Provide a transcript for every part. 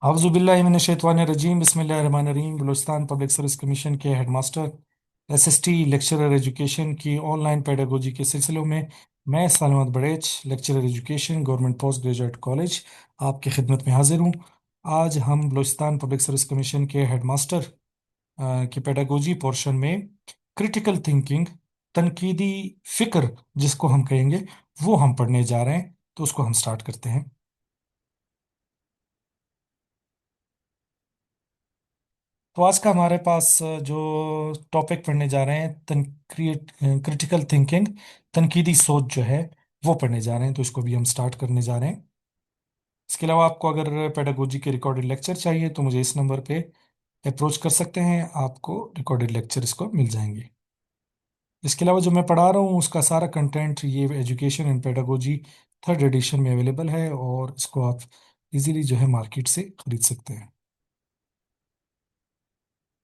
आउज़ुबिल्लाहिमिनश्शैतानिर्रजीम बिस्मिल्लाहिर्रहमानिर्रहीम। Balochistan public service commission के headmaster SST lecturer education की ऑनलाइन पेडागोजी के सिलसिलों में मैं Salamat Barech lecturer education government post graduate college आपकी खिदमत में हाजिर हूँ। आज हम बलूचिस्तान पब्लिक सर्विस कमीशन के हेडमास्टर की पेडागोजी पोर्शन में क्रिटिकल थिंकिंग, तनकीदी फिक्र जिसको हम कहेंगे, वो हम पढ़ने जा रहे हैं। तो उसको हम स्टार्ट करते हैं। तो आज का हमारे पास जो टॉपिक पढ़ने जा रहे हैं, क्रिटिकल थिंकिंग, तनकीदी सोच जो है वो पढ़ने जा रहे हैं। तो इसको भी हम स्टार्ट करने जा रहे हैं। इसके अलावा आपको अगर पेडागोजी के रिकॉर्डेड लेक्चर चाहिए तो मुझे इस नंबर पे अप्रोच कर सकते हैं, आपको रिकॉर्डेड लेक्चर इसको मिल जाएंगे। इसके अलावा जो मैं पढ़ा रहा हूँ उसका सारा कंटेंट ये education and pedagogy third edition में अवेलेबल है और इसको आप इजीली जो है मार्केट से खरीद सकते हैं।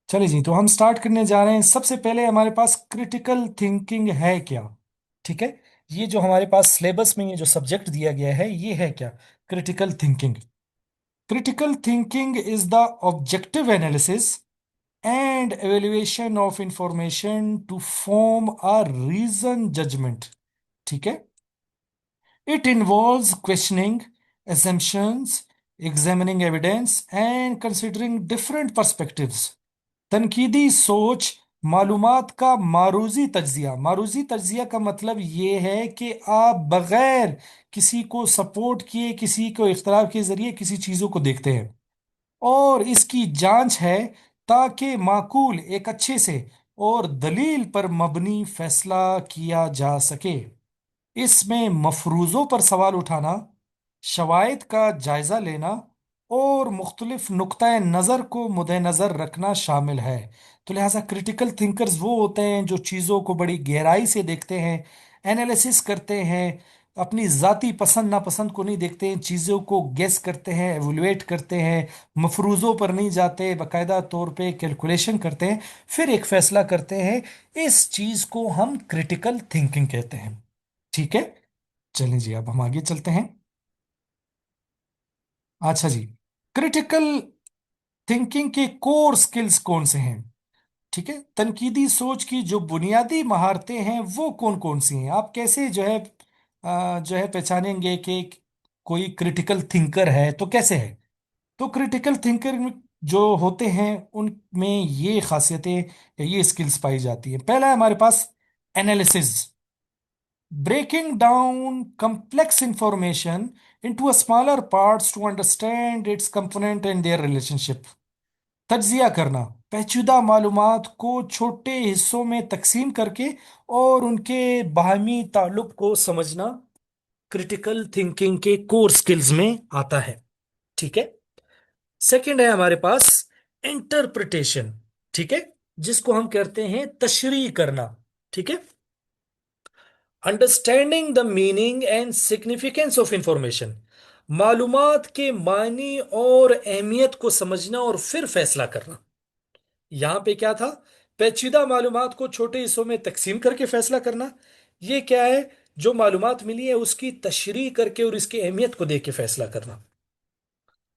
चलिए जी, तो हम स्टार्ट करने जा रहे हैं। सबसे पहले हमारे पास क्रिटिकल थिंकिंग है क्या? ठीक है, ये जो हमारे पास सिलेबस में ये जो सब्जेक्ट दिया गया है ये है क्या? Critical thinking. Critical thinking is the objective analysis and evaluation of information to form a reason judgment. ठीक है, it involves questioning assumptions, examining evidence and considering different perspectives। तनकीदी सोच मालूमात का मारूजी तज्जिया। मारूजी तज्जिया का मतलब ये है कि आप बगैर किसी को सपोर्ट किए, किसी को इख्तलाफ के जरिए किसी चीजों को देखते हैं और इसकी जांच है ताकि माकूल एक अच्छे से और दलील पर मबनी फैसला किया जा सके। इसमें मफरूजों पर सवाल उठाना, शवायद का जायजा लेना और मुख्तलिफ नुक्ता नज़र को मुद्देनजर रखना शामिल है। तो लिहाजा क्रिटिकल थिंकर्स वो होते हैं जो चीज़ों को बड़ी गहराई से देखते हैं, एनालिसिस करते हैं, अपनी ज़ाती पसंद नापसंद को नहीं देखते हैं, चीज़ों को गेस करते हैं, एवोल्यूएट करते हैं, मफरूज़ों पर नहीं जाते, बाकायदा तौर पे कैलकुलेशन करते हैं, फिर एक फैसला करते हैं। इस चीज़ को हम क्रिटिकल थिंकिंग कहते हैं। ठीक है, चलिए जी, अब हम आगे चलते हैं। अच्छा जी, क्रिटिकल थिंकिंग के कोर स्किल्स कौन से हैं? ठीक है, तनकीदी सोच की जो बुनियादी महारतें हैं वो कौन कौन सी हैं? आप कैसे जो है जो है पहचानेंगे कि कोई क्रिटिकल थिंकर है तो कैसे है? तो क्रिटिकल थिंकर जो होते हैं उनमें ये खासियतें या ये स्किल्स पाई जाती हैं। पहला है हमारे पास analysis, breaking down complex information into a smaller parts to understand its component and their relationship। तज्जिया करना, पेचीदा मालूमात को छोटे हिस्सों में तकसीम करके और उनके बाहमी ताल्लुक को समझना क्रिटिकल थिंकिंग के कोर स्किल्स में आता है। ठीक है, सेकंड है हमारे पास इंटरप्रिटेशन। ठीक है, जिसको हम कहते हैं तशरीह करना। ठीक है, understanding the meaning and significance of information, मालूमात के मानी और अहमियत को समझना और फिर फैसला करना। यहां पे क्या था? पेचीदा मालूमात को छोटे हिस्सों में तकसीम करके फैसला करना। ये क्या है? जो मालूमात मिली है उसकी तशरीह करके और इसकी अहमियत को देख के फैसला करना।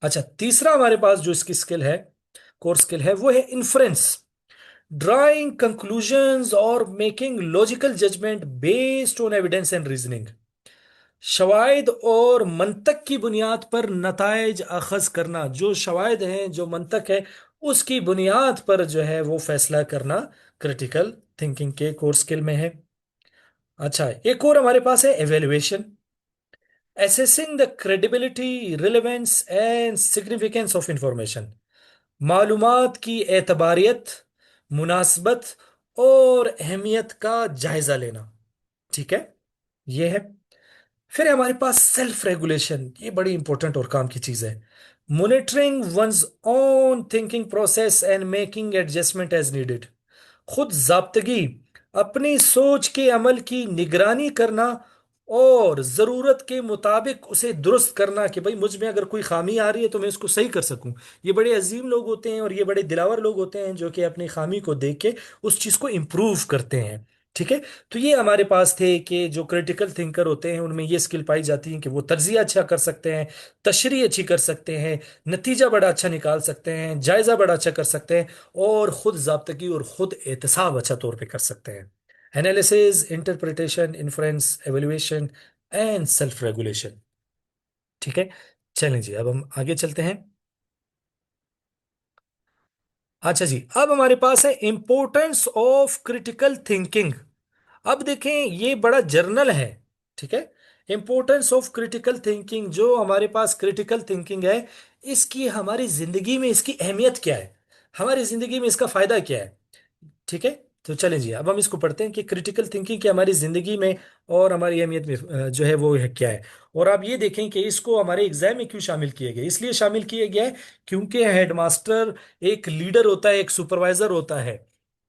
अच्छा, तीसरा हमारे पास जो इसकी स्किल है, कोर स्किल है, वो है इन्फ्रेंस, ड्राइंग कंक्लूजन्स और making logical judgement based on evidence and reasoning. शवायद और मंतक की बुनियाद पर नताइज अखज करना। जो शवायद हैं, जो मंतक है, उसकी बुनियाद पर जो है वो फैसला करना क्रिटिकल थिंकिंग के कोर स्किल में है। अच्छा, एक और हमारे पास है evaluation, assessing the credibility, relevance and significance of information. मालूमात की एतबारियत, मुनासबत और अहमियत का जायजा लेना। ठीक है, ये है। फिर हमारे पास सेल्फ रेगुलेशन, ये बड़ी इंपॉर्टेंट और काम की चीज है। Monitoring one's own thinking process and making adjustment as needed. खुद जाब्तगी, अपनी सोच के अमल की निगरानी करना और जरूरत के मुताबिक उसे दुरुस्त करना कि भाई मुझ में अगर कोई खामी आ रही है तो मैं उसको सही कर सकूं। ये बड़े अजीम लोग होते हैं और ये बड़े दिलावर लोग होते हैं जो कि अपनी खामी को देख के उस चीज को इंप्रूव करते हैं। ठीक है। तो ये हमारे पास थे कि जो क्रिटिकल थिंकर होते हैं उनमें ये स्किल पाई जाती है कि वो तज्जिया अच्छा कर सकते हैं, तशरीह अच्छी कर सकते हैं, नतीजा बड़ा अच्छा निकाल सकते हैं, जायजा बड़ा अच्छा कर सकते हैं, और खुद ज़ाब्तगी और खुद एहतसाब अच्छा तौर पे कर सकते हैं। Analysis, interpretation, inference, evaluation and self regulation. ठीक है। चलें जी, अब हम आगे चलते हैं। अच्छा जी, अब हमारे पास है इंपॉर्टेंस ऑफ क्रिटिकल थिंकिंग। अब देखें, ये बड़ा जर्नल है। ठीक है। इंपॉर्टेंस ऑफ क्रिटिकल थिंकिंग, जो हमारे पास क्रिटिकल थिंकिंग है, इसकी हमारी जिंदगी में इसकी अहमियत क्या है, हमारी जिंदगी में इसका फायदा क्या है। ठीक है। तो चलें जी, अब हम इसको पढ़ते हैं कि क्रिटिकल थिंकिंग की हमारी जिंदगी में और हमारी अहमियत में जो है वो है क्या है। और आप ये देखें कि इसको हमारे एग्जाम में क्यों शामिल किए गए, इसलिए शामिल किए गया है क्योंकि हेडमास्टर एक लीडर होता है, एक सुपरवाइजर होता है,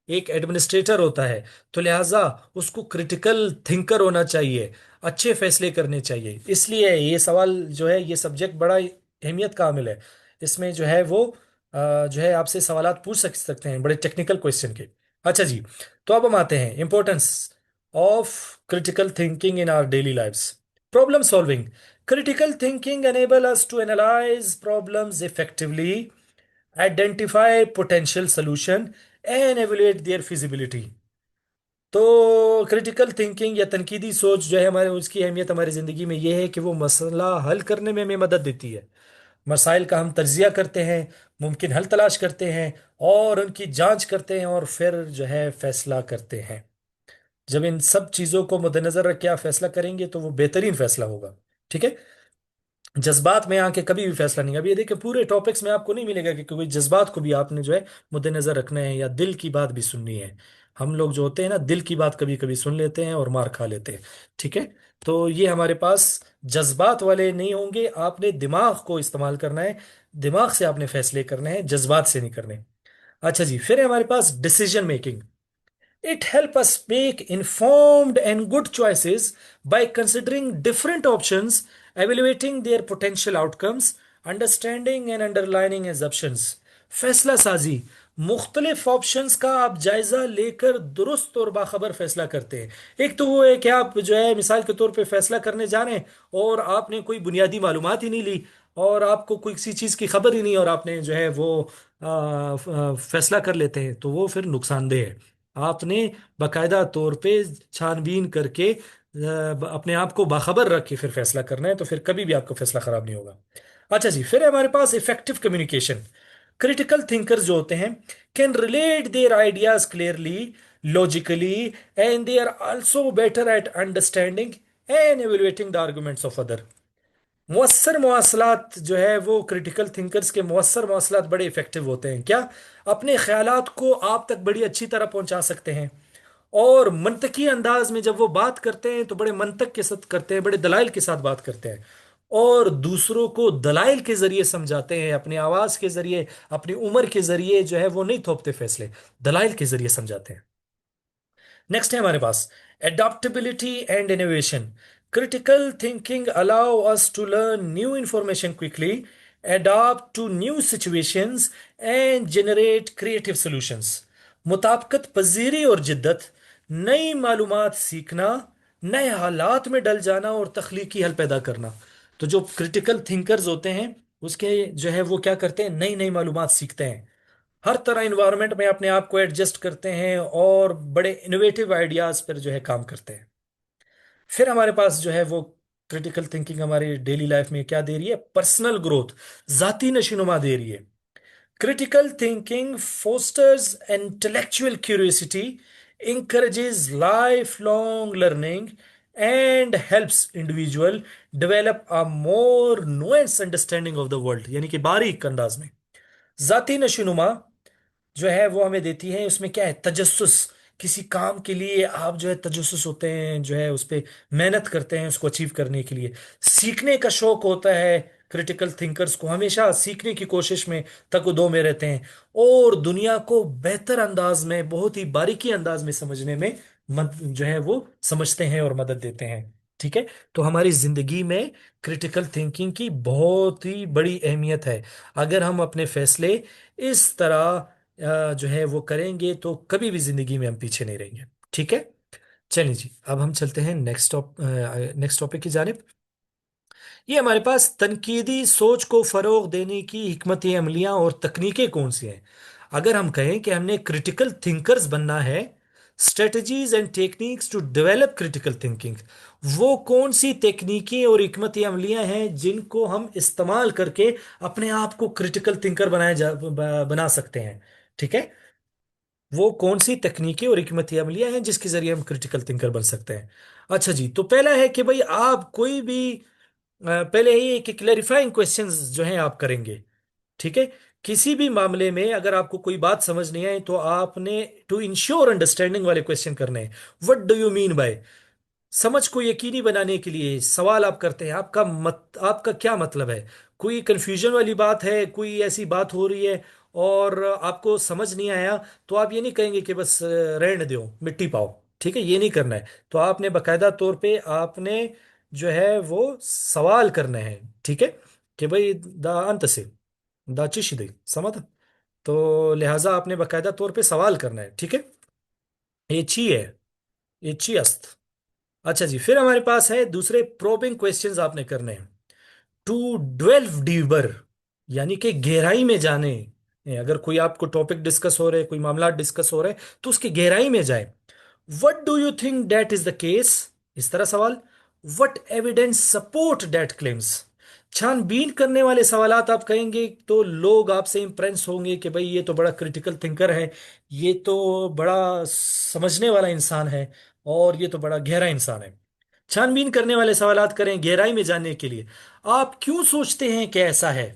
एक एडमिनिस्ट्रेटर होता है। तो लिहाजा उसको क्रिटिकल थिंकर होना चाहिए, अच्छे फैसले करने चाहिए। इसलिए ये सवाल जो है, ये सब्जेक्ट बड़ा अहमियत का हामिल है। इसमें जो है वो जो है आपसे सवालात पूछ सकते हैं, बड़े टेक्निकल क्वेश्चन के। अच्छा जी, तो अब हम आते हैं importance of critical thinking in our daily lifes. Problem solving. Critical thinking enable us to analyze problems effectively, identify potential solution and evaluate their feasibility। तो क्रिटिकल थिंकिंग या तनकीदी सोच जो है हमारे, उसकी अहमियत हमारी जिंदगी में यह है कि वो मसला हल करने में हमें मदद देती है। मसाइल का हम तज्जिया करते हैं, मुमकिन हल तलाश करते हैं, और उनकी जांच करते हैं, और फिर जो है फैसला करते हैं। जब इन सब चीजों को मद्देनजर रख के आप फैसला करेंगे तो वो बेहतरीन फैसला होगा। ठीक है। जज्बात में आके कभी भी फैसला नहीं। अभी ये देखिए, पूरे टॉपिक्स में आपको नहीं मिलेगा कि कोई जज्बात को भी आपने जो है मुद्देनजर रखना है या दिल की बात भी सुननी है। हम लोग जो होते हैं ना, दिल की बात कभी कभी सुन लेते हैं और मार खा लेते हैं। ठीक है। तो ये हमारे पास जज्बात वाले नहीं होंगे, आपने दिमाग को इस्तेमाल करना है, दिमाग से आपने फैसले करने हैं, जज्बात से नहीं करने। अच्छा जी, फिर है हमारे पास decision making. It helps us make informed and good choices by considering different options, evaluating their potential outcomes, understanding and underlining assumptions। फैसला साजी, मुख्तलिफ ऑप्शंस का आप जायजा लेकर दुरुस्त और बाखबर फैसला करते हैं। एक तो वो है कि आप जो है मिसाल के तौर पे फैसला करने जा रहे हैं और आपने कोई बुनियादी मालूमात ही नहीं ली, और आपको कोई किसी चीज़ की खबर ही नहीं, और आपने जो है वो फैसला कर लेते हैं, तो वो फिर नुकसानदेह है। आपने बाकायदा तौर पे छानबीन करके अपने आप को बाखबर रख के फिर फैसला करना है, तो फिर कभी भी आपका फैसला खराब नहीं होगा। अच्छा जी, फिर है हमारे पास इफेक्टिव कम्युनिकेशन। क्रिटिकल थिंकर्स जो होते हैं can relate their ideas clearly, logically, and they are also better at understanding and evaluating the arguments of other. मुअस्सर मवासलात जो है वो क्रिटिकल थिंकर्स के मुअस्सर मवासलात बड़े इफेक्टिव होते हैं। क्या? अपने ख्यालात को आप तक बड़ी अच्छी तरह पहुंचा सकते हैं, और मंतकी अंदाज में जब वो बात करते हैं तो बड़े मंतक के साथ करते हैं, बड़े दलाइल के साथ बात करते हैं, और दूसरों को दलाइल के जरिए समझाते हैं, अपनी आवाज के जरिए, अपनी उम्र के जरिए जो है वो नहीं थोपते फैसले, दलाइल के जरिए समझाते हैं। नेक्स्ट है हमारे पास adaptability and innovation. Critical thinking allow us to learn new information quickly, adapt to new situations and generate creative solutions. मुताबिकत पजीरी और जिद्दत, नई मालूमात सीखना, नए हालात में डल जाना और तख्लीकी हल पैदा करना। तो जो क्रिटिकल थिंकर्स होते हैं उसके जो है वो क्या करते हैं, नई नई मालूमात सीखते हैं, हर तरह इन्वायरमेंट में अपने आप को एडजस्ट करते हैं, और बड़े इनोवेटिव आइडियाज पर जो है काम करते हैं। फिर हमारे पास जो है वो क्रिटिकल थिंकिंग हमारी डेली लाइफ में क्या दे रही है, पर्सनल ग्रोथ, जाती नशीनुमा दे रही है। Critical thinking fosters intellectual curiosity, encourages lifelong learning, and helps individual develop a more nuanced understanding of the world। यानी कि बारीक अंदाज में जाती नशीनुमा जो है वो हमें देती है। उसमें क्या है, तजस्सुस, किसी काम के लिए आप जो है तजस्सुस होते हैं, जो है उस पे मेहनत करते हैं उसको अचीव करने के लिए। सीखने का शौक होता है क्रिटिकल थिंकर्स को, हमेशा सीखने की कोशिश में तक दो में रहते हैं, और दुनिया को बेहतर अंदाज में, बहुत ही बारीकी अंदाज में समझने में जो है वो समझते हैं और मदद देते हैं। ठीक है। तो हमारी जिंदगी में क्रिटिकल थिंकिंग की बहुत ही बड़ी अहमियत है। अगर हम अपने फैसले इस तरह जो है वो करेंगे तो कभी भी जिंदगी में हम पीछे नहीं रहेंगे। ठीक है। चलिए जी, अब हम चलते हैं नेक्स्ट टॉपिक की जानिब। ये हमारे पास तनकीदी सोच को फरोग देने की हिकमत अमलियां और तकनीकें कौन सी हैं। अगर हम कहें कि हमने क्रिटिकल थिंकर्स बनना है, strategies and techniques to develop critical thinking, वो कौन सी तकनीकें और हिकमत अमलियां हैं जिनको हम इस्तेमाल करके अपने आप को क्रिटिकल थिंकर बना सकते हैं। ठीक है, वो कौन सी तकनीकें और हिकमत अमलियां हैं जिसके जरिए हम क्रिटिकल थिंकर बन सकते हैं। अच्छा जी, तो पहला है कि भाई आप कोई भी पहले ही एक क्लैरिफाइंग क्वेश्चंस जो हैं आप करेंगे। ठीक है, किसी भी मामले में अगर आपको कोई बात समझ नहीं आए तो आपने टू इंश्योर अंडरस्टैंडिंग वाले क्वेश्चन करने हैं। What do you mean by, समझ को यकीनी बनाने के लिए सवाल आप करते हैं। आपका क्या मतलब है। कोई कंफ्यूजन वाली बात है, कोई ऐसी बात हो रही है और आपको समझ नहीं आया, तो आप ये नहीं कहेंगे कि बस रहने दो मिट्टी पाओ। ठीक है, ये नहीं करना है। तो आपने बकायदा तौर पे आपने जो है वो सवाल करने हैं। ठीक है, कि भाई दा अंत से दा चिशिदे समझ, तो लिहाजा आपने बकायदा तौर पे सवाल करना है। ठीक है, ये ची है, ये ची अस्त। अच्छा जी, फिर हमारे पास है दूसरे प्रोबिंग क्वेश्चंस आपने करने हैं। टू डेल्व डीपर, यानी कि गहराई में जाने। अगर कोई आपको टॉपिक डिस्कस हो रहे हैं, कोई मामला डिस्कस हो रहे हैं, तो उसकी गहराई में जाए। What do you think that is the case, इस तरह सवाल। What evidence support that claims. छानबीन करने वाले सवालात आप कहेंगे तो लोग आपसे इंप्रेस होंगे कि भाई ये तो बड़ा क्रिटिकल थिंकर है, ये तो बड़ा समझने वाला इंसान है, और ये तो बड़ा गहरा इंसान है। छानबीन करने वाले सवालात करें गहराई में जानने के लिए। आप क्यों सोचते हैं कि ऐसा है।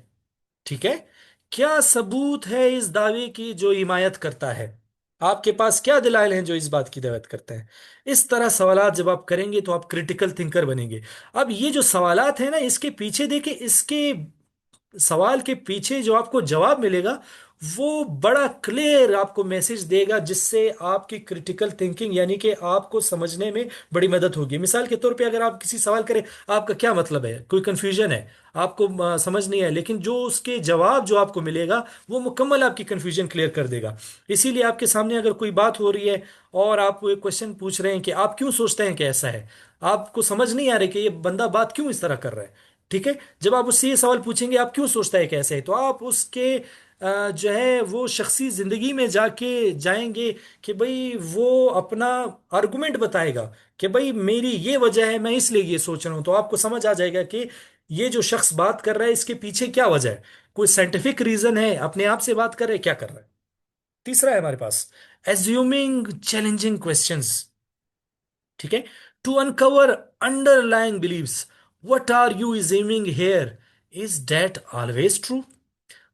ठीक है, क्या सबूत है इस दावे की जो हिमायत करता है। आपके पास क्या दलाइल हैं जो इस बात की दावत करते हैं। इस तरह सवालात जब आप करेंगे तो आप क्रिटिकल थिंकर बनेंगे। अब ये जो सवालात है ना, इसके पीछे देखिए, इसके सवाल के पीछे जो आपको जवाब मिलेगा वो बड़ा क्लियर आपको मैसेज देगा, जिससे आपकी क्रिटिकल थिंकिंग यानी कि आपको समझने में बड़ी मदद होगी। मिसाल के तौर पे अगर आप किसी सवाल करें, आपका क्या मतलब है, कोई कंफ्यूजन है, आपको समझ नहीं है, लेकिन जो उसके जवाब जो आपको मिलेगा वो मुकम्मल आपकी कंफ्यूजन क्लियर कर देगा। इसीलिए आपके सामने अगर कोई बात हो रही है और आप एक क्वेश्चन पूछ रहे हैं कि आप क्यों सोचते हैं कि ऐसा है, आपको समझ नहीं आ रही कि ये बंदा बात क्यों इस तरह कर रहा है। ठीक है, जब आप उससे ये सवाल पूछेंगे आप क्यों सोचता है कैसे है, तो आप उसके जो है वो शख्सी जिंदगी में जाके जाएंगे कि भाई वो अपना आर्गुमेंट बताएगा कि भाई मेरी ये वजह है, मैं इसलिए ये सोच रहा हूं। तो आपको समझ आ जाएगा कि ये जो शख्स बात कर रहा है इसके पीछे क्या वजह है, कोई साइंटिफिक रीजन है, अपने आप से बात कर रहे है, क्या कर रहा है। तीसरा है हमारे पास एज्यूमिंग चैलेंजिंग क्वेश्चंस। ठीक है, to uncover underlying beliefs. What are you assuming here, is that always true.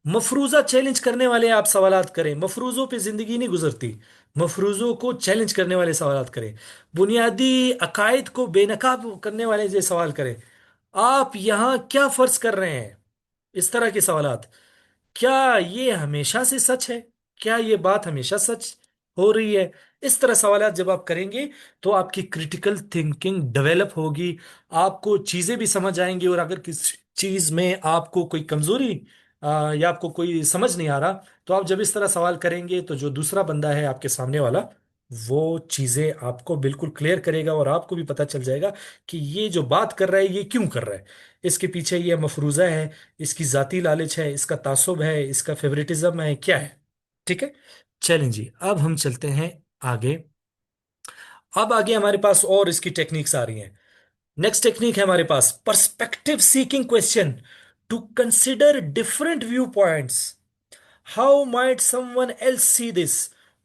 मफरूजा चैलेंज करने वाले आप सवालात करें। मफरूजों पे जिंदगी नहीं गुजरती, मफरूजों को चैलेंज करने वाले सवालात करें। बुनियादी अकायद को बेनकाब करने वाले जो सवाल करें। आप यहां क्या फर्ज कर रहे हैं, इस तरह के सवालात। क्या ये हमेशा से सच है, क्या ये बात हमेशा सच हो रही है। इस तरह सवालात जब आप करेंगे तो आपकी क्रिटिकल थिंकिंग डेवलप होगी, आपको चीजें भी समझ आएंगी। और अगर किसी चीज में आपको कोई कमजोरी या आपको कोई समझ नहीं आ रहा, तो आप जब इस तरह सवाल करेंगे तो जो दूसरा बंदा है आपके सामने वाला, वो चीजें आपको बिल्कुल क्लियर करेगा और आपको भी पता चल जाएगा कि ये जो बात कर रहा है ये क्यों कर रहा है। इसके पीछे ये मफरूजा है, इसकी जाती लालच है, इसका तासुब है, इसका फेवरेटिज्म है, क्या है। ठीक है, चलें जी, अब हम चलते हैं आगे। अब आगे हमारे पास और इसकी टेक्निक्स आ रही हैं। नेक्स्ट टेक्निक है हमारे पास perspective seeking question, to consider different viewpoints. How might someone else see this,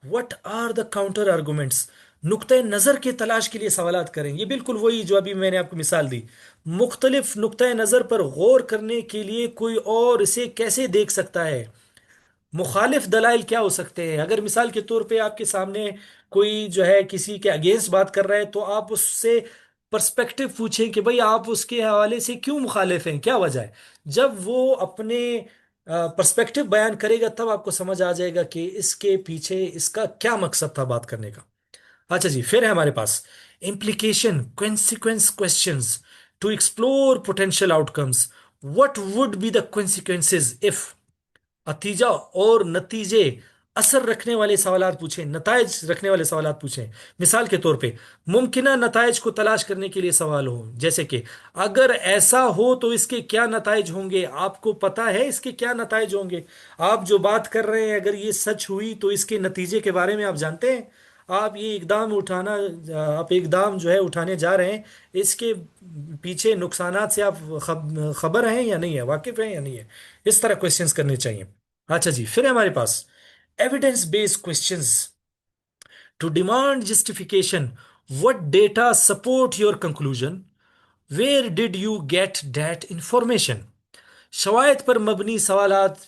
what are the counter arguments. नुक्ते नजर की तलाश के लिए सवालात करें। ये बिल्कुल वही जो अभी मैंने आपको मिसाल दी। मुख्तलिफ नुक्ते नजर पर गौर करने के लिए कोई और इसे कैसे देख सकता है, मुखालिफ दलाइल क्या हो सकते हैं। अगर मिसाल के तौर पे आपके सामने कोई जो है किसी के अगेंस्ट बात कर रहा है, तो आप उससे पर्सपेक्टिव पूछें कि भाई आप उसके हवाले से क्यों मुखालिफ हैं, क्या वजह है। जब वो अपने पर्सपेक्टिव बयान करेगा तब आपको समझ आ जाएगा कि इसके पीछे इसका क्या मकसद था बात करने का। अच्छा जी, फिर है हमारे पास implication consequence questions, to explore potential outcomes. What would be the consequences if, नतीजा और नतीजे असर रखने वाले सवालात पूछें, नताइज रखने वाले सवालात पूछें। मिसाल के तौर पे मुमकिना नताइज को तलाश करने के लिए सवाल हो, जैसे कि अगर ऐसा हो तो इसके क्या नताइज होंगे, आपको पता है इसके क्या नताइज होंगे? आप जो बात कर रहे हैं अगर ये सच हुई तो इसके नतीजे के बारे में आप जानते हैं? आप ये इकदाम उठाना, आप इकदाम जो है उठाने जा रहे हैं, इसके पीछे नुकसानात से आप खबर हैं या नहीं है, वाकिफ हैं या नहीं है? इस तरह क्वेश्चंस करने चाहिए। अच्छा जी, फिर है हमारे पास evidence based questions to demand justification. What data support your conclusion? Where did you get that information? शवायद पर मबनी सवालात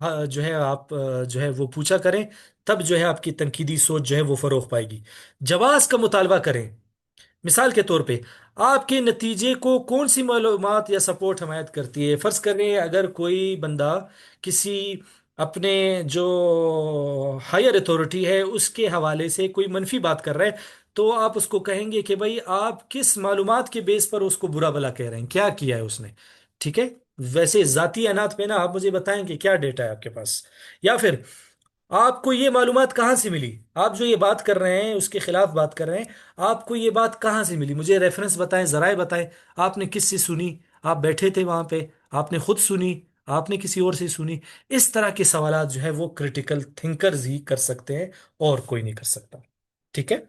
जो है आप जो है वो पूछा करें, तब जो है आपकी तनकीदी सोच जो है वो फरोग पाएगी। जवाज का मुतालबा करें। मिसाल के तौर पे आपके नतीजे को कौन सी मालूमात या सपोर्ट हमायत करती है? फर्ज करें अगर कोई बंदा किसी अपने जो हायर अथॉरिटी है उसके हवाले से कोई मनफी बात कर रहा है, तो आप उसको कहेंगे कि भाई आप किस मालूमात के बेस पर उसको बुरा भला कह रहे हैं, क्या किया है उसने। ठीक है, वैसे जाती अनात पे ना आप मुझे बताएं कि क्या डेटा है आपके पास। या फिर आपको ये मालूमात कहाँ से मिली? आप जो ये बात कर रहे हैं उसके खिलाफ बात कर रहे हैं, आपको ये बात कहाँ से मिली? मुझे रेफरेंस बताएं, जराए बताएं। आपने किससे सुनी? आप बैठे थे वहां पे, आपने खुद सुनी, आपने किसी और से सुनी? इस तरह के सवालात जो है वो क्रिटिकल थिंकर्स ही कर सकते हैं, और कोई नहीं कर सकता। ठीक है,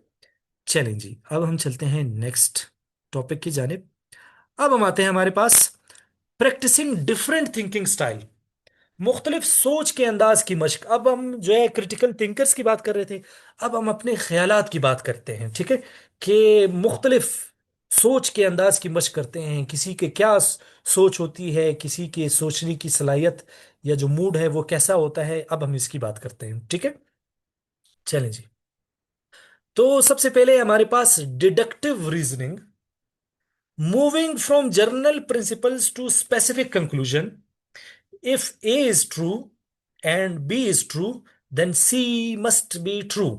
चलें जी, अब हम चलते हैं नेक्स्ट टॉपिक की जानिब। अब हम आते हैं हमारे पास प्रैक्टिसिंग डिफरेंट थिंकिंग स्टाइल, मुख्तलिफ सोच के अंदाज की मशक। अब हम जो है क्रिटिकल थिंकर्स की बात कर रहे थे, अब हम अपने ख्यालात की बात करते हैं। ठीक है, कि मुख्तलिफ सोच के अंदाज की मशक करते हैं, किसी के क्या सोच होती है, किसी के सोचने की सलाहियत या जो मूड है वो कैसा होता है, अब हम इसकी बात करते हैं। ठीक है, चलें जी। तो सबसे पहले हमारे पास deductive reasoning, moving from general principles to specific conclusion. If A is true and B is true, then C must be true.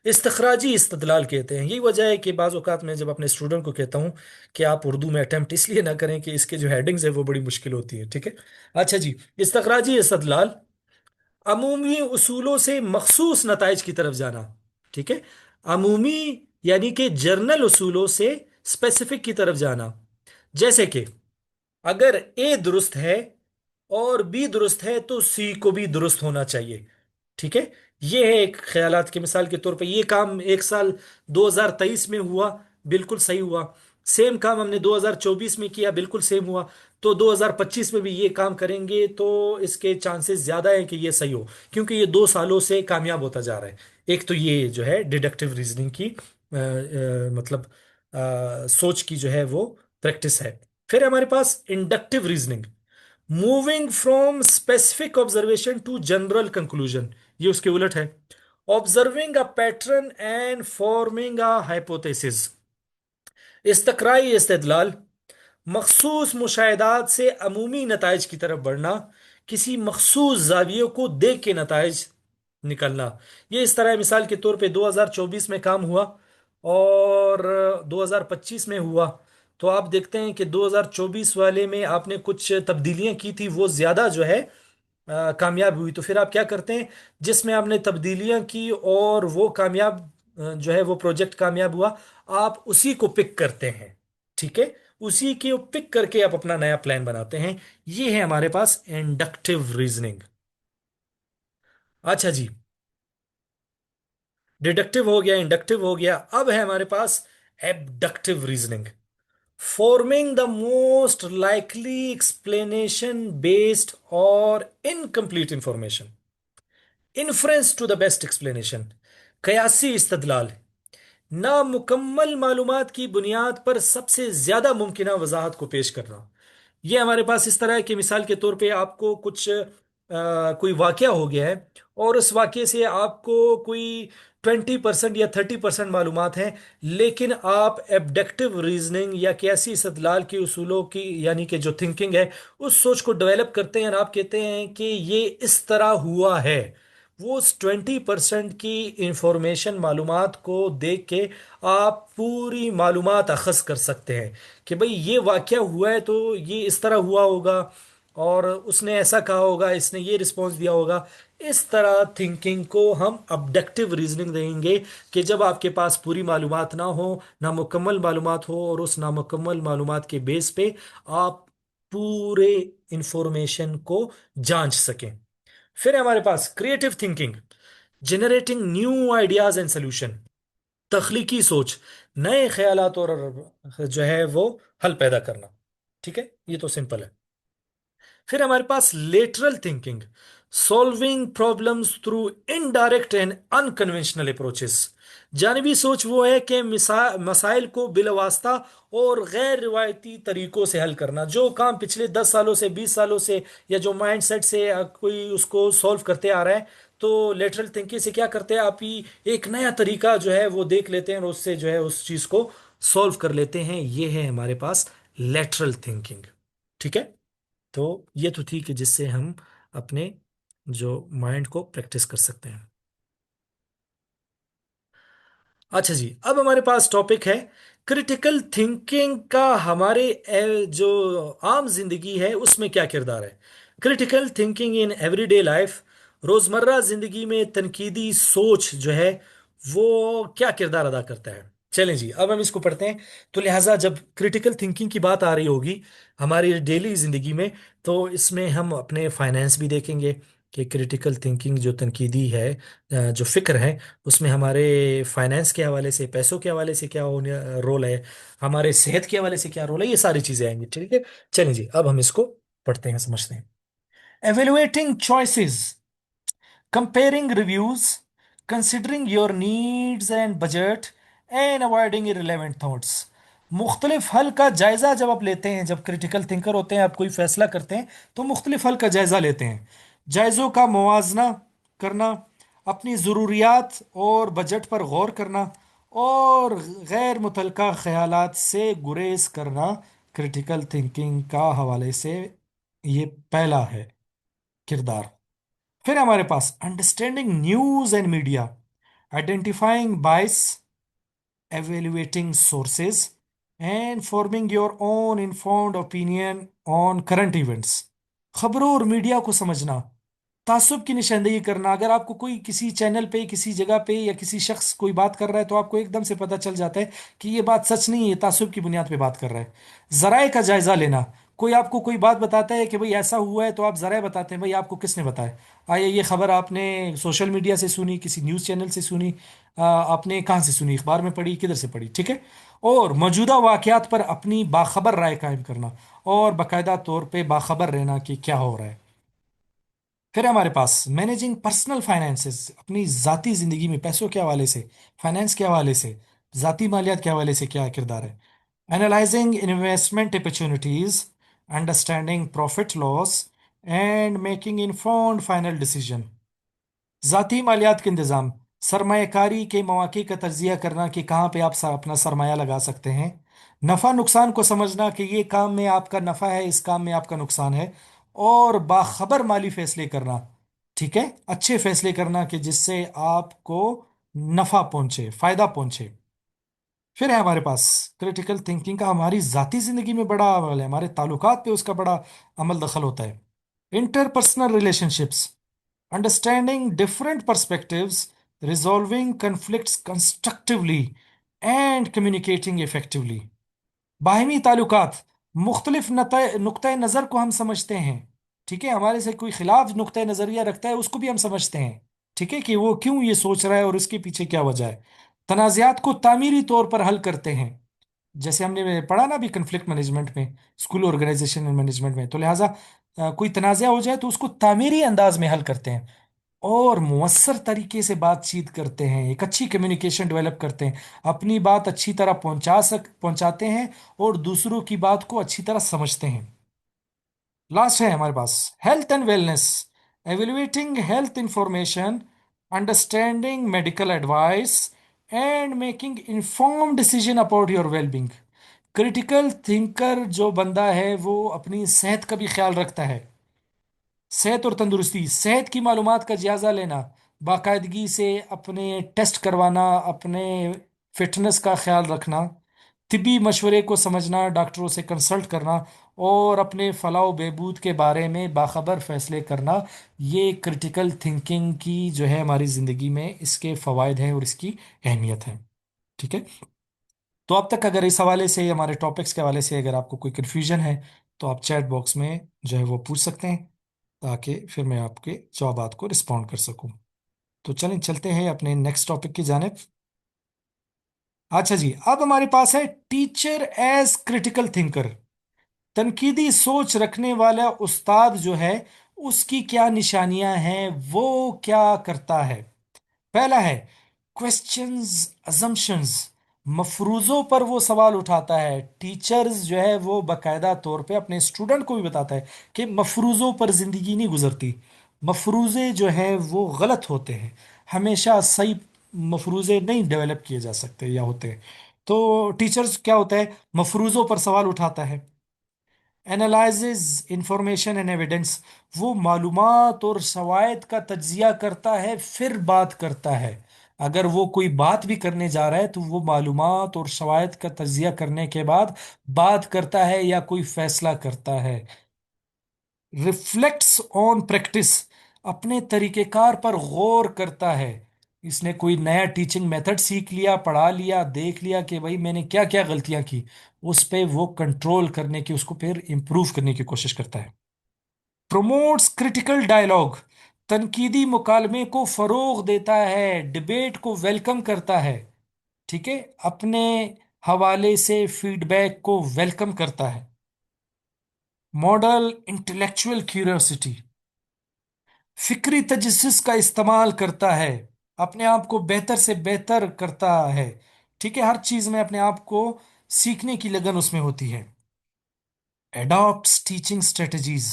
इस्तखराजी इस्तदलाल कहते हैं। यही वजह है कि बाज़ औक़ात मैं जब अपने स्टूडेंट को कहता हूँ कि आप उर्दू में अटेम्प्ट इसलिए ना करें कि इसके जो हेडिंग्स है वो बड़ी मुश्किल होती है। ठीक है, अच्छा जी, इस्तखराजी इस्तदलाल, अमूमी उसूलों से मखसूस नताइज की तरफ जाना। ठीक है, अमूमी यानी कि जर्नल उसूलों से स्पेसिफिक की तरफ जाना। जैसे कि अगर ए दुरुस्त है और बी दुरुस्त है तो सी को भी दुरुस्त होना चाहिए। ठीक है, ये है एक ख्यालात की मिसाल के तौर पे। ये काम एक साल 2023 में हुआ, बिल्कुल सही हुआ। सेम काम हमने 2024 में किया, बिल्कुल सेम हुआ। तो 2025 में भी ये काम करेंगे तो इसके चांसेस ज्यादा है कि ये सही हो, क्योंकि ये 2 सालों से कामयाब होता जा रहा है। एक तो ये जो है डिडक्टिव रीजनिंग की मतलब सोच की जो है वो प्रैक्टिस है। फिर हमारे पास inductive reasoning, moving from specific observation to general conclusion. ये उसके उलट है। Observing a pattern and forming a hypothesis. इस्तकराई इस्तेदलाल, मखसूस मुशाहिदात से अमूमी नताइज की तरफ बढ़ना, किसी मखसूस जाविये को देख के नताइज निकलना। ये इस तरह है, मिसाल के तौर पे 2024 में काम हुआ और 2025 में हुआ, तो आप देखते हैं कि 2024 वाले में आपने कुछ तब्दीलियां की थी, वो ज्यादा जो है कामयाब हुई। तो फिर आप क्या करते हैं, जिसमें आपने तब्दीलियां की और वो कामयाब जो है वो प्रोजेक्ट कामयाब हुआ, आप उसी को पिक करते हैं। ठीक है, उसी के पिक करके आप अपना नया प्लान बनाते हैं। ये है हमारे पास इंडक्टिव रीजनिंग। अच्छा जी, डिडक्टिव हो गया, इंडक्टिव हो गया, अब है हमारे पास abductive reasoning, forming the most likely explanation based और incomplete information, inference to the best explanation. कयासी इस्तदलाल, नामुकम्मल मालूमात की बुनियाद पर सबसे ज्यादा मुमकिना वजाहत को पेश करना। ये हमारे पास इस तरह है कि मिसाल के तौर पे आपको कुछ कोई वाकया हो गया है और उस वाकये से आपको कोई 20% या 30% मालूमात हैं, लेकिन आप एबडक्टिव रीजनिंग या कैसी इस्तदलाल के उसूलों की यानी कि जो थिंकिंग है उस सोच को डेवलप करते हैं और आप कहते हैं कि ये इस तरह हुआ है। वो उस 20% की इंफॉर्मेशन मालूमात को देख के आप पूरी मालूमात अखज़ कर सकते हैं कि भाई ये वाकया हुआ है तो ये इस तरह हुआ होगा, और उसने ऐसा कहा होगा, इसने ये रिस्पॉन्स दिया होगा। इस तरह थिंकिंग को हम अबडक्टिव रीजनिंग देंगे, कि जब आपके पास पूरी मालूमात ना हो, ना मुकम्मल मालूमात हो, और उस नामुकम्मल मालूमात के बेस पे आप पूरे इंफॉर्मेशन को जांच सकें। फिर है हमारे पास creative thinking, generating new ideas and solution, तख्लीकी सोच, नए ख्यालात और जो है वो हल पैदा करना। ठीक है, ये तो सिंपल है। फिर हमारे पास lateral thinking, solving problems through indirect and unconventional approaches. जानवी सोच वो है कि मसाइल को बिलवास्ता और गैर रिवायती तरीकों से हल करना। जो काम पिछले 10 सालों से, 20 सालों से, या जो माइंडसेट से कोई उसको सॉल्व करते आ रहा है, तो लेटरल थिंकिंग से क्या करते हैं आप ही, एक नया तरीका जो है वो देख लेते हैं और उससे जो है उस चीज को सॉल्व कर लेते हैं। ये है हमारे पास लेटरल थिंकिंग। ठीक है, तो ये तो थी कि जिससे हम अपने जो माइंड को प्रैक्टिस कर सकते हैं। अच्छा जी, अब हमारे पास टॉपिक है क्रिटिकल थिंकिंग का हमारे जो आम जिंदगी है उसमें क्या किरदार है। Critical thinking in everyday life, रोजमर्रा जिंदगी में तनकीदी सोच जो है वो क्या किरदार अदा करता है। चलें जी, अब हम इसको पढ़ते हैं। तो लिहाजा जब क्रिटिकल थिंकिंग की बात आ रही होगी हमारी डेली जिंदगी में, तो इसमें हम अपने फाइनेंस भी देखेंगे कि क्रिटिकल थिंकिंग जो तनकीदी है, जो फिक्र है, उसमें हमारे फाइनेंस के हवाले से, पैसों के हवाले से क्या होने रोल है, हमारे सेहत के हवाले से क्या रोल है, ये सारी चीजें आएंगी। ठीक है, चलें जी, अब हम इसको पढ़ते हैं, समझते हैं। Evaluating choices, comparing reviews, considering your needs and budget, and avoiding irrelevant thoughts। मुख्तलिफ हल का जायजा जब आप लेते हैं, जब क्रिटिकल थिंकर होते हैं, आप कोई फैसला करते हैं, तो मुख्तलिफ हल का जायजा लेते हैं। जायज़ों का मुवाजना करना, अपनी ज़रूरियात और बजट पर गौर करना, और गैर मुतल्लका ख्यालात से गुरेज करना, क्रिटिकल थिंकिंग का हवाले से ये पहला है किरदार। फिर हमारे पास understanding news and media, identifying bias, evaluating sources, and forming your own informed opinion on current events। खबरों और मीडिया को समझना, तासुब की निशानदेही करना। अगर आपको कोई किसी चैनल पे, किसी जगह पे, या किसी शख्स कोई बात कर रहा है, तो आपको एकदम से पता चल जाता है कि ये बात सच नहीं है, तासुब की बुनियाद पे बात कर रहा है। जराए का जायजा लेना, कोई आपको कोई बात बताता है कि भाई ऐसा हुआ है, तो आप जराए बताते हैं, भाई आपको किसने बताया। आया ये खबर आपने सोशल मीडिया से सुनी, किसी न्यूज़ चैनल से सुनी, आपने कहाँ से सुनी, अखबार में पढ़ी, किधर से पढ़ी। ठीक है, और मौजूदा वाकयात पर अपनी बाखबर राय कायम करना, और बाकायदा तौर पे बाखबर रहना कि क्या हो रहा है। फिर हमारे पास मैनेजिंग पर्सनल फाइनेंसेस, अपनी जाती जिंदगी में पैसों के हवाले से, फाइनेंस के हवाले से, जाती मालियात के हवाले से क्या किरदार है। Analysing investment opportunities, understanding profit loss, and making informed final decision. जाती मालियात के इंतजाम, सरमायाकारी के मौके का तज्जिया करना कि कहाँ पे आप अपना सरमाया लगा सकते हैं। नफ़ा नुकसान को समझना कि ये काम में आपका नफ़ा है, इस काम में आपका नुकसान है। और बाखबर माली फैसले करना, ठीक है, अच्छे फैसले करना कि जिससे आपको नफ़ा पहुंचे, फायदा पहुंचे। फिर है हमारे पास क्रिटिकल थिंकिंग का हमारी जाती जिंदगी में बड़ा अमल है, हमारे ताल्लुकात पे उसका बड़ा अमल दखल होता है। Interpersonal relationships, understanding different perspectives, resolving conflicts constructively, and communicating effectively. बाहमी ताल्लुकात, मुख्तलिफ नुक्ता नज़र को हम समझते हैं। ठीक है, हमारे से कोई खिलाफ नुक्ता नज़रिया रखता है, उसको भी हम समझते हैं। ठीक है, कि वो क्यों ये सोच रहा है और उसके पीछे क्या वजह है। तनाज़ात को तामीरी तौर पर हल करते हैं, जैसे हमने पढ़ा ना अभी कन्फ्लिक्ट मैनेजमेंट में, स्कूल ऑर्गेनाइजेशन मैनेजमेंट में। तो लिहाजा कोई तनाज़ा हो जाए तो उसको तामीरी अंदाज में हल करते हैं, और मुअस्सर तरीके से बातचीत करते हैं, एक अच्छी कम्युनिकेशन डेवलप करते हैं, अपनी बात अच्छी तरह पहुंचाते हैं, और दूसरों की बात को अच्छी तरह समझते हैं। लास्ट है हमारे पास health and wellness, evaluating health information, understanding medical advice, and making informed decision about your wellbeing. Critical thinker जो बंदा है वो अपनी सेहत का भी ख्याल रखता है। सेहत और तंदुरुस्ती, सेहत की मालूमात का जायजा लेना, बाकायदगी से अपने टेस्ट करवाना, अपने फिटनेस का ख्याल रखना, तिबी मशवरे को समझना, डॉक्टरों से कंसल्ट करना, और अपने फलाह बहबूद के बारे में बाखबर फैसले करना, ये क्रिटिकल थिंकिंग की जो है हमारी ज़िंदगी में इसके फ़वाइद हैं और इसकी अहमियत है। ठीक है। तो अब तक अगर इस हवाले से, हमारे टॉपिक्स के हवाले से अगर आपको कोई कन्फ्यूजन है तो आप चैट बॉक्स में जो है वो पूछ सकते हैं, ताकि फिर मैं आपके जवाबात को रिस्पॉन्ड कर सकूं। तो चलें, चलते हैं अपने नेक्स्ट टॉपिक की जानिब। अच्छा जी, अब हमारे पास है टीचर एज क्रिटिकल थिंकर। तनकीदी सोच रखने वाला उस्ताद जो है, उसकी क्या निशानियां हैं, वो क्या करता है। पहला है क्वेश्चंस, अजम्पशंस। मफरूजों पर वो सवाल उठाता है। टीचर्स जो है वो बकायदा तौर पे अपने स्टूडेंट को भी बताता है कि मफरूजों पर जिंदगी नहीं गुजरती। मफरूजे जो है वो गलत होते हैं। हमेशा सही मफरूजे नहीं डेवलप किए जा सकते या होते हैं। तो टीचर्स क्या होता है, मफरूजों पर सवाल उठाता है। Analyses information and evidence. वो मालूमात और शवायद का तज्जिया करता है, फिर बात करता है। अगर वो कोई बात भी करने जा रहा है तो वो मालूमात और शवायद का तज्जिया करने के बाद बात करता है या कोई फैसला करता है। Reflects on practice. अपने तरीकेकार पर गौर करता है। इसने कोई नया टीचिंग मेथड सीख लिया, पढ़ा लिया, देख लिया कि भाई मैंने क्या क्या गलतियां की, उस पे वो कंट्रोल करने की, उसको फिर इंप्रूव करने की कोशिश करता है। Promotes critical dialogue. तनकीदी मुकालमे को फरोग देता है, डिबेट को वेलकम करता है। ठीक है। अपने हवाले से फीडबैक को वेलकम करता है। Model intellectual curiosity. फिक्री तजस्सुस का इस्तेमाल करता है। अपने आप को बेहतर से बेहतर करता है। ठीक है, हर चीज में अपने आप को सीखने की लगन उसमें होती है। एडॉप्ट्स टीचिंग स्ट्रेटजीज।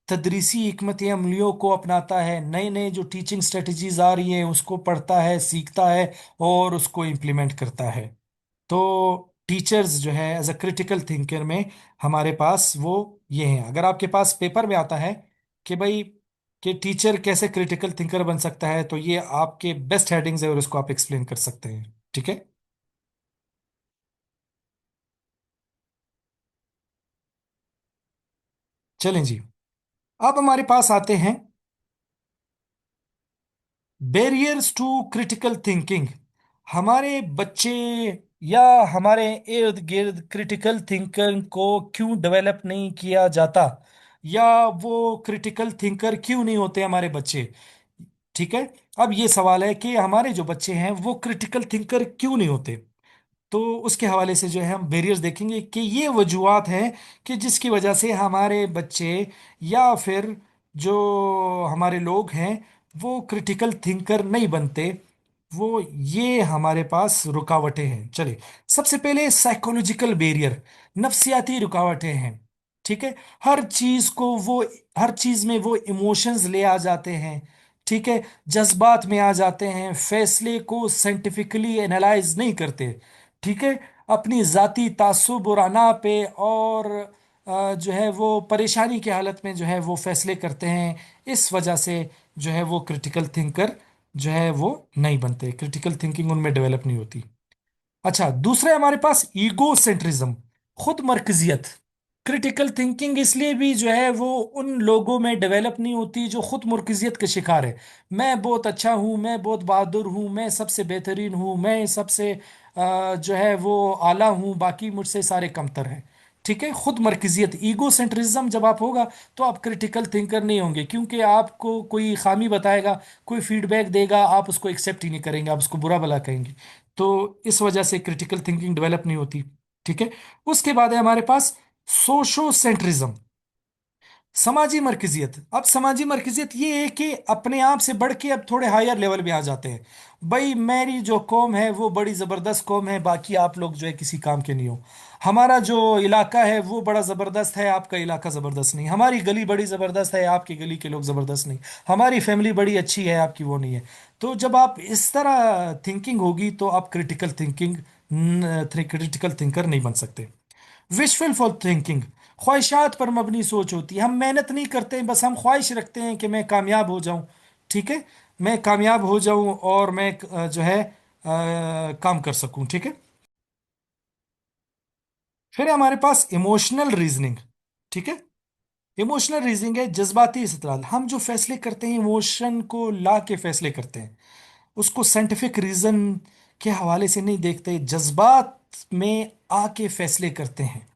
तदरीसी हिकमत अमलियों को अपनाता है। नए नए जो टीचिंग स्ट्रेटजीज आ रही हैं उसको पढ़ता है, सीखता है और उसको इम्प्लीमेंट करता है। तो टीचर्स जो है एज अ क्रिटिकल थिंकर में हमारे पास वो ये हैं। अगर आपके पास पेपर में आता है कि भाई कि टीचर कैसे क्रिटिकल थिंकर बन सकता है, तो ये आपके बेस्ट हेडिंग्स है और उसको आप एक्सप्लेन कर सकते हैं। ठीक है। चलें जी, अब हमारे पास आते हैं बैरियर्स टू क्रिटिकल थिंकिंग। हमारे बच्चे या हमारे इर्द गिर्द क्रिटिकल थिंकर को क्यों डेवलप नहीं किया जाता, या वो क्रिटिकल थिंकर क्यों नहीं होते हमारे बच्चे। ठीक है। अब ये सवाल है कि हमारे जो बच्चे हैं वो क्रिटिकल थिंकर क्यों नहीं होते। तो उसके हवाले से जो है हम बैरियर्स देखेंगे कि ये वजूहात हैं कि जिसकी वजह से हमारे बच्चे या फिर जो हमारे लोग हैं वो क्रिटिकल थिंकर नहीं बनते। वो ये हमारे पास रुकावटें हैं। चलिए, सबसे पहले साइकोलॉजिकल बैरियर, नफ्सियाती रुकावटें हैं। ठीक है। हर चीज में वो इमोशंस ले आ जाते हैं। ठीक है। जज्बात में आ जाते हैं, फैसले को साइंटिफिकली एनालाइज नहीं करते। ठीक है। अपनी जाती तासुब और अना पे और जो है वो परेशानी की हालत में जो है वो फैसले करते हैं। इस वजह से जो है वो क्रिटिकल थिंकर जो है वो नहीं बनते, क्रिटिकल थिंकिंग उनमें डेवलप नहीं होती। अच्छा, दूसरा है हमारे पास ईगो सेंट्रिज्म, खुद मरकजियत। क्रिटिकल थिंकिंग इसलिए भी जो है वो उन लोगों में डेवलप नहीं होती जो खुद मरकजियत के शिकार है। मैं बहुत अच्छा हूँ, मैं बहुत बहादुर हूँ, मैं सबसे बेहतरीन हूँ, मैं सबसे जो है वो आला हूँ, बाकी मुझसे सारे कमतर हैं। ठीक है। खुद मरकजियत, ईगो सेंट्रिज्म जब आप होगा तो आप क्रिटिकल थिंकर नहीं होंगे, क्योंकि आपको कोई खामी बताएगा, कोई फीडबैक देगा, आप उसको एक्सेप्ट ही नहीं करेंगे, आप उसको बुरा भला कहेंगे। तो इस वजह से क्रिटिकल थिंकिंग डेवलप नहीं होती। ठीक है। उसके बाद है हमारे पास सोशो सेंट्रिज्म, समाजी मरकजियत। अब समाजी मरकजियत ये है कि अपने आप से बढ़ के अब थोड़े हायर लेवल में आ जाते हैं। भाई मेरी जो कौम है वो बड़ी ज़बरदस्त कौम है, बाकी आप लोग जो है किसी काम के नहीं हो। हमारा जो इलाका है वो बड़ा ज़बरदस्त है, आपका इलाका ज़बरदस्त नहीं। हमारी गली बड़ी ज़बरदस्त है, आपकी गली के लोग ज़बरदस्त नहीं। हमारी फैमिली बड़ी अच्छी है, आपकी वो नहीं है। तो जब आप इस तरह थिंकिंग होगी तो आप क्रिटिकल थिंकर नहीं बन सकते। विशफुल फॉर थिंकिंग, ख्वाहिशात पर मबनी सोच होती है। हम मेहनत नहीं करते, बस हम ख्वाहिश रखते हैं कि मैं कामयाब हो जाऊं। ठीक है। मैं कामयाब हो जाऊं और मैं जो है काम कर सकूं। ठीक है। फिर है हमारे पास इमोशनल रीजनिंग, ठीक है। इमोशनल रीजनिंग है जज्बाती इस्तदलाल, हम जो फैसले करते हैं इमोशन को ला के फैसले करते हैं, उसको साइंटिफिक रीजन के हवाले से नहीं देखते, जज्बात में आके फैसले करते हैं।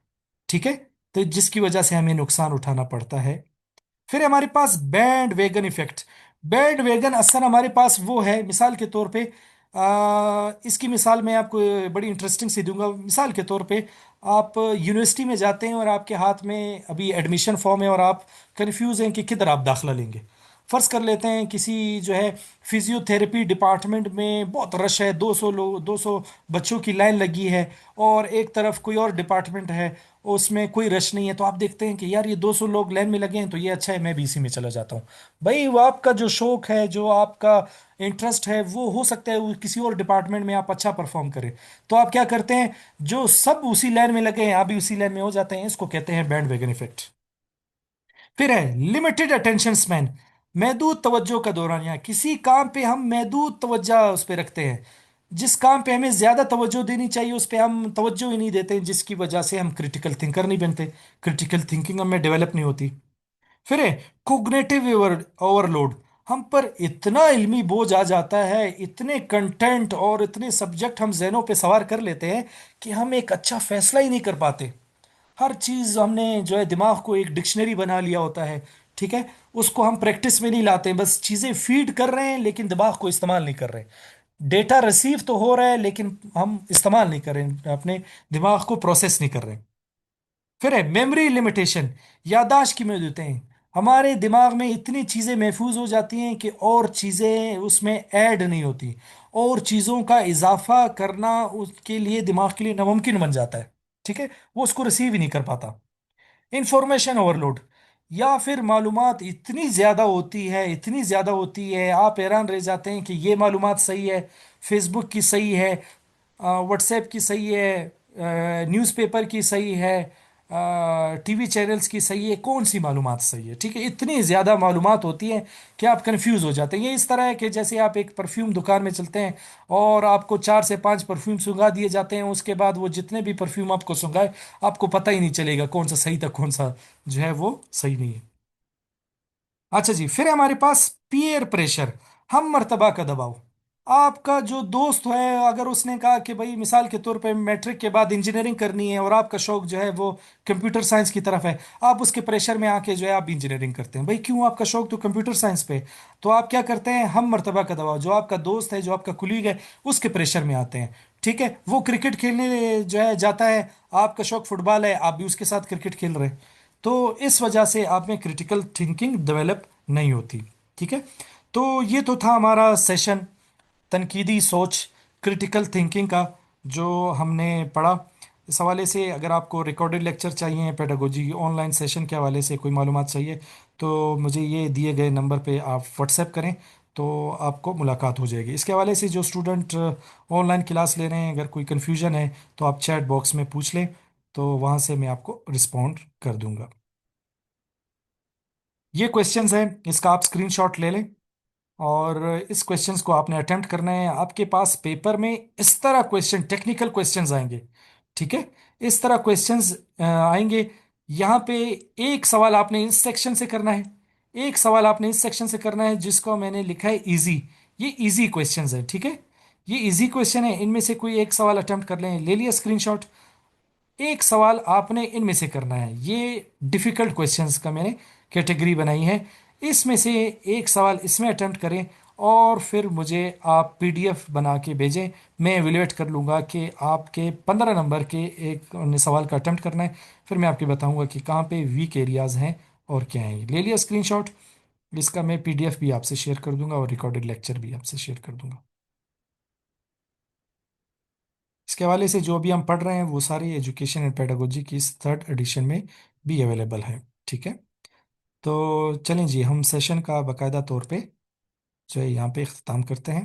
ठीक है। तो जिसकी वजह से हमें नुकसान उठाना पड़ता है। फिर हमारे पास bandwagon effect. Bandwagon असर हमारे पास वो है, मिसाल के तौर पे इसकी मिसाल मैं आपको बड़ी इंटरेस्टिंग सी दूंगा। मिसाल के तौर पे आप यूनिवर्सिटी में जाते हैं और आपके हाथ में अभी एडमिशन फॉर्म है और आप कंफ्यूज हैं कि किधर आप दाखला लेंगे। फर्ज कर लेते हैं किसी जो है फिजियोथेरेपी डिपार्टमेंट में बहुत रश है, 200 लोग, 200 बच्चों की लाइन लगी है, और एक तरफ कोई और डिपार्टमेंट है उसमें कोई रश नहीं है, तो आप देखते हैं कि यार ये 200 लोग लाइन में लगे हैं तो ये अच्छा है, मैं भी इसी में चला जाता हूँ। भाई वो आपका जो शौक है, जो आपका इंटरेस्ट है, वो हो सकता है वो किसी और डिपार्टमेंट में आप अच्छा परफॉर्म करें। तो आप क्या करते हैं, जो सब उसी लाइन में लगे हैं आप भी उसी लाइन में हो जाते हैं। इसको कहते हैं बैंड वैगन इफेक्ट। फिर है लिमिटेड अटेंशन स्पैन, महदूद तवज्जो का दौरानिया। किसी काम पे हम महदूद तवज्जो उस पे रखते हैं, जिस काम पे हमें ज्यादा तवज्जो देनी चाहिए उस पे हम तवज्जो ही नहीं देते, जिसकी वजह से हम क्रिटिकल थिंकर नहीं बनते, क्रिटिकल थिंकिंग हमें डेवलप नहीं होती। फिर है कोग्निटिव ओवरलोड, हम पर इतना इल्मी बोझ आ जाता है, इतने कंटेंट और इतने सब्जेक्ट हम जहनों पे सवार कर लेते हैं कि हम एक अच्छा फैसला ही नहीं कर पाते। हर चीज हमने जो है दिमाग को एक डिक्शनरी बना लिया होता है। ठीक है। उसको हम प्रैक्टिस में नहीं लाते, बस चीजें फीड कर रहे हैं लेकिन दिमाग को इस्तेमाल नहीं कर रहे। डेटा रिसीव तो हो रहा है लेकिन हम इस्तेमाल नहीं कर रहे, अपने दिमाग को प्रोसेस नहीं कर रहे। फिर है मेमोरी लिमिटेशन, याददाश्त की महदूदें। हमारे दिमाग में इतनी चीजें महफूज हो जाती हैं कि और चीजें उसमें ऐड नहीं होती, और चीजों का इजाफा करना उसके लिए दिमाग के लिए नामुमकिन बन जाता है। ठीक है। वो उसको रिसीव ही नहीं कर पाता। इंफॉर्मेशन ओवरलोड, या फिर मालूमात इतनी ज़्यादा होती है, इतनी ज़्यादा होती है, आप हैरान रह जाते हैं कि ये मालूमात सही है, फेसबुक की सही है, व्हाट्सएप की सही है, न्यूज़पेपर की सही है, टीवी चैनल्स की सही है, कौन सी मालूमात सही है। ठीक है। इतनी ज़्यादा मालूमात होती है कि आप कंफ्यूज हो जाते हैं। ये इस तरह है कि जैसे आप एक परफ्यूम दुकान में चलते हैं और आपको 4 से 5 परफ्यूम सुंघा दिए जाते हैं, उसके बाद वो जितने भी परफ्यूम आपको सुंघाए आपको पता ही नहीं चलेगा कौन सा सही था कौन सा जो है वो सही नहीं है। अच्छा जी, फिर है हमारे पास पीयर प्रेशर, हम मर्तबा का दबाव। आपका जो दोस्त है अगर उसने कहा कि भाई मिसाल के तौर पे मैट्रिक के बाद इंजीनियरिंग करनी है और आपका शौक जो है वो कंप्यूटर साइंस की तरफ है, आप उसके प्रेशर में आके जो है आप इंजीनियरिंग करते हैं। भाई क्यों, आपका शौक तो कंप्यूटर साइंस पे है। तो आप क्या करते हैं, हम मर्तबा का दबाव, जो आपका दोस्त है, जो आपका कुलीग है, उसके प्रेशर में आते हैं। ठीक है। वो क्रिकेट खेलने जो है जाता है, आपका शौक फुटबॉल है, आप भी उसके साथ क्रिकेट खेल रहे हैं। तो इस वजह से आप में क्रिटिकल थिंकिंग डेवलप नहीं होती। ठीक है। तो ये तो था हमारा सेशन, तनकीदी सोच, क्रिटिकल थिंकिंग का, जो हमने पढ़ा। इस हवाले से अगर आपको रिकॉर्डेड लेक्चर चाहिए, पेडागोजी ऑनलाइन सेशन के हवाले से कोई मालूमात चाहिए, तो मुझे ये दिए गए नंबर पे आप व्हाट्सएप करें, तो आपको मुलाकात हो जाएगी। इसके हवाले से जो स्टूडेंट ऑनलाइन क्लास ले रहे हैं, अगर कोई कन्फ्यूजन है तो आप चैट बॉक्स में पूछ लें, तो वहाँ से मैं आपको रिस्पॉन्ड कर दूंगा। ये क्वेश्चंस हैं, इसका आप स्क्रीनशॉट ले लें, और इस क्वेश्चंस को आपने अटेम्प्ट करना है। आपके पास पेपर में इस तरह क्वेश्चन, टेक्निकल क्वेश्चंस आएंगे। ठीक है। इस तरह क्वेश्चंस आएंगे। यहाँ पे एक सवाल आपने इस सेक्शन से करना है, एक सवाल आपने इस सेक्शन से करना है, जिसको मैंने लिखा है इजी। ये इजी क्वेश्चंस है। ठीक है। ये इजी क्वेश्चन है, इनमें से कोई एक सवाल अटेम्प्ट कर लें, ले लिया स्क्रीनशॉट। एक सवाल आपने इनमें से करना है, ये डिफिकल्ट क्वेश्चंस का मैंने कैटेगरी बनाई है, इसमें से एक सवाल इसमें अटेम्प्ट करें, और फिर मुझे आप पीडीएफ बना के भेजें। मैं एवेल्यूएट कर लूँगा कि आपके 15 नंबर के एक सवाल का अटेम्प्ट करना है, फिर मैं आपको बताऊंगा कि कहाँ पे वीक एरियाज़ हैं और क्या हैं। ले लिया स्क्रीनशॉट, इसका मैं पीडीएफ भी आपसे शेयर कर दूंगा और रिकॉर्डेड लेक्चर भी आपसे शेयर कर दूंगा। इसके हवाले से जो अभी हम पढ़ रहे हैं वो सारी एजुकेशन एंड पेडागोजी की इस 3rd एडिशन में भी अवेलेबल है। ठीक है। तो चलें जी, हम सेशन का बाकायदा तौर पे जो है यहाँ पे अख्ताम करते हैं।